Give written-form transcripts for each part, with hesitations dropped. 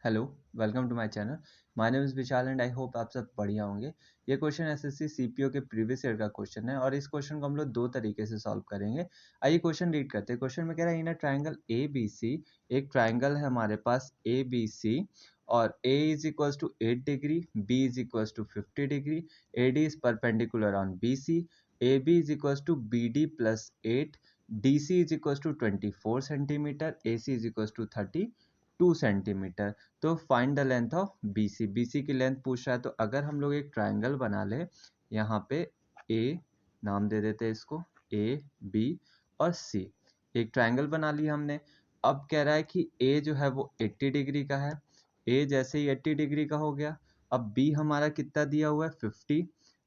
Hello, welcome to my channel. My name is Vishal and I hope आप सब बढ़िया होंगे। ये क्वेश्चन एसएससी सीपीओ के प्रीवियस ईयर का क्वेश्चन है और इस क्वेश्चन को हम लोग दो तरीके से सॉल्व करेंगे। आइए क्वेश्चन रीड करते हैं। क्वेश्चन में कह रहा है इन अ ट्रायंगल एबीसी, एक ट्रायंगल है हमारे पास एबीसी और A is equals to 8 degree, B is equals to 50 degree, AD is perpendicular on BC, AB is equals to BD plus 8, DC is equals to 24 centimetre, AC is equals to 32 centimetre. तो find the length of BC। BC की length पूछ रहा है, तो अगर हम लोग एक ट्रायंगल बना ले, यहाँ पे A नाम दे देते हैं इसको, A, B और C। एक ट्रायंगल बना लिया हमने। अब कह रहा है कि A जो है वो 80 डिग्री का है। A जैसे ही 80 डिग्री का हो गया, अब B हमारा कितना दिया हुआ है 50,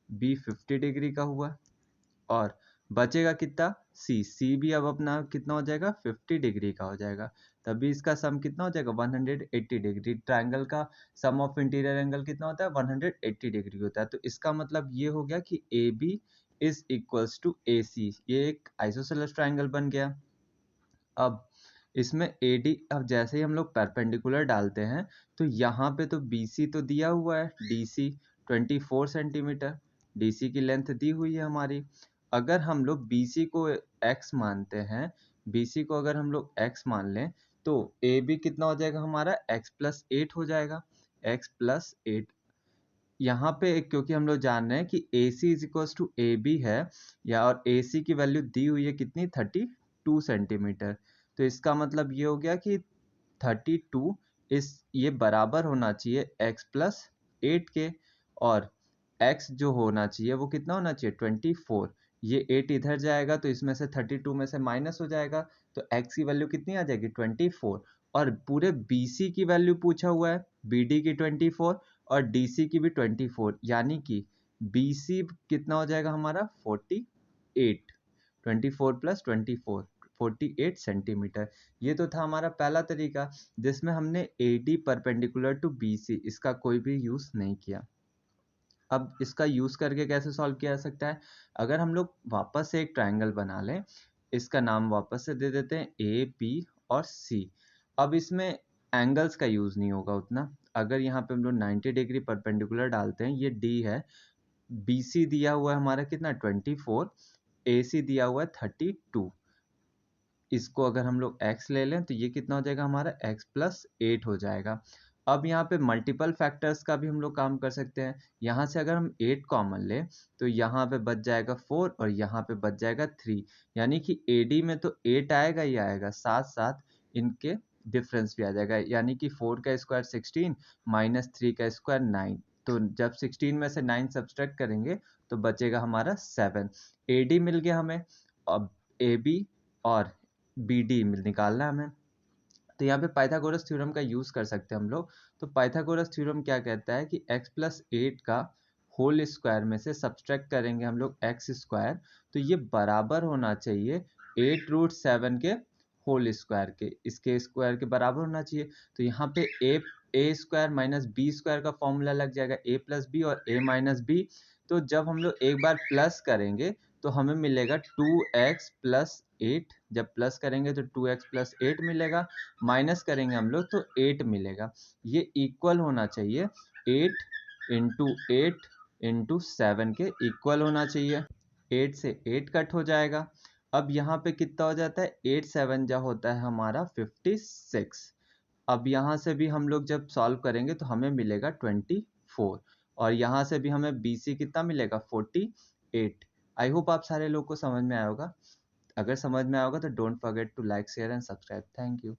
B 50 डिग्री का हुआ और बचेगा कितना C भी अब अपना कितना हो जाएगा 50 डिग्री का हो जाएगा। तभी इसका सम कितना हो जाएगा 180 डिग्री। ट्रायंगल का सम ऑफ इंटीरियर एंगल कितना होता है 180 डिग्री होता है। तो इसका मतलब ये हो गया कि AB is equals to AC। ये एक आइसोसेलेस ट्रायंगल बन गया। अब इसमें AD, अब जैसे ही हम लोग परपेंडिकुलर डालते हैं तो यहाँ पे तो BC तो दिया हुआ है, DC 24 सेंटीमीटर, DC की लेंथ दी हुई है हमारी। अगर हम लोग BC को x मानते हैं, BC को अगर हम लोग x मान लें तो AB कितना हो जाएगा हमारा x प्लस 8 हो जाएगा, x प्लस 8। यहाँ पे क्योंकि हम लोग जान रहे हैं कि AC is equals to AB है या और AC की वैल्यू दी हुई है कितनी 32 सेंटीमीटर। तो इसका मतलब ये हो गया कि 32 इस ये बराबर होना चाहिए x प्लस 8 के और x जो होना चाहिए वो कितना होना चाहिए 24। ये 8 इधर जाएगा तो इसमें से 32 में से माइनस हो जाएगा तो x की वैल्यू कितनी आ जाएगी 24। और पूरे BC की वैल्यू पूछा हुआ है, BD की 24 और DC की भी 24, यानी कि BC कितना हो जाएगा हमारा 48, 24 प्लस 24 48 सेंटीमीटर। ये तो था हमारा पहला तरीका जिसमें हमने AD परपेंडिकुलर टू BC इसका कोई भी यूज नहीं किया। अब इसका यूज करके कैसे सॉल्व किया जा सकता है, अगर हम लोग वापस से एक ट्रायंगल बना लें, इसका नाम वापस से दे देते हैं AB और C। अब इसमें एंगल्स का यूज नहीं होगा उतना। अगर यहाँ पे हम लोग 90 डिग्री परपेंडिकुलर डालते हैं, ये D है, BC दिया हुआ है हमारा कितना 24, AC दिया हुआ है 32। इसको अगर हम लोग x ले लें तो ये कितना हो जाएगा हमारा x प्लस 8 हो जाएगा। अब यहाँ पे मल्टीपल फैक्टर्स का भी हम लोग काम कर सकते हैं। यहाँ से अगर हम 8 कॉमन लें तो यहाँ पे बच जाएगा 4 और यहाँ पे बच जाएगा 3, यानी कि AD में तो 8 आएगा ही आएगा, साथ साथ इनके डिफरेंस भी आ जाएगा, यानी कि 4 का स्क्वायर 16 माइनस 3 का स्क्वायर 9। तो जब 16 में से 9 सब्सट्रैक्ट करेंगे तो बचेगा हमारा 7। AD मिल गया हमें। अब AB और BD निकालना है हमें, तो यहाँ पे पाइथागोरस थ्योरम का यूज कर सकते हैं हम लोग। तो पाइथागोरस थ्योरम क्या कहता है कि x प्लस 8 का होल स्क्वायर में से सब्सट्रैक्ट करेंगे हम लोग x स्क्वायर, तो ये बराबर होना चाहिए 8 रूट 7 के होल स्क्वायर के, इसके स्क्वायर के बराबर होना चाहिए। तो यहाँ पे a square minus b square का फॉर्मूला लग जाएगा a प्लस बी और a माइनस बी। तो जब हम लोग एक बार प्लस करेंगे तो हमें मिलेगा 2x प्लस 8, जब प्लस करेंगे तो 2x प्लस 8 मिलेगा, माइनस करेंगे हम लोग तो 8 मिलेगा। ये इक्वल होना चाहिए 8 इंटू 8 इंटू 7 के इक्वल होना चाहिए। 8 से 8 कट हो जाएगा। अब यहाँ पे कितना हो जाता है 8 7 जा होता है हमारा 56। अब यहाँ से भी हम लोग जब सॉल्व करेंगे तो हमें मिलेगा 24 और यहाँ से भी हमें BC कितना मिलेगा 48। आई होप आप सारे लोग को समझ में आया होगा। अगर समझ में आया होगा तो don't forget to like share and subscribe. Thank you.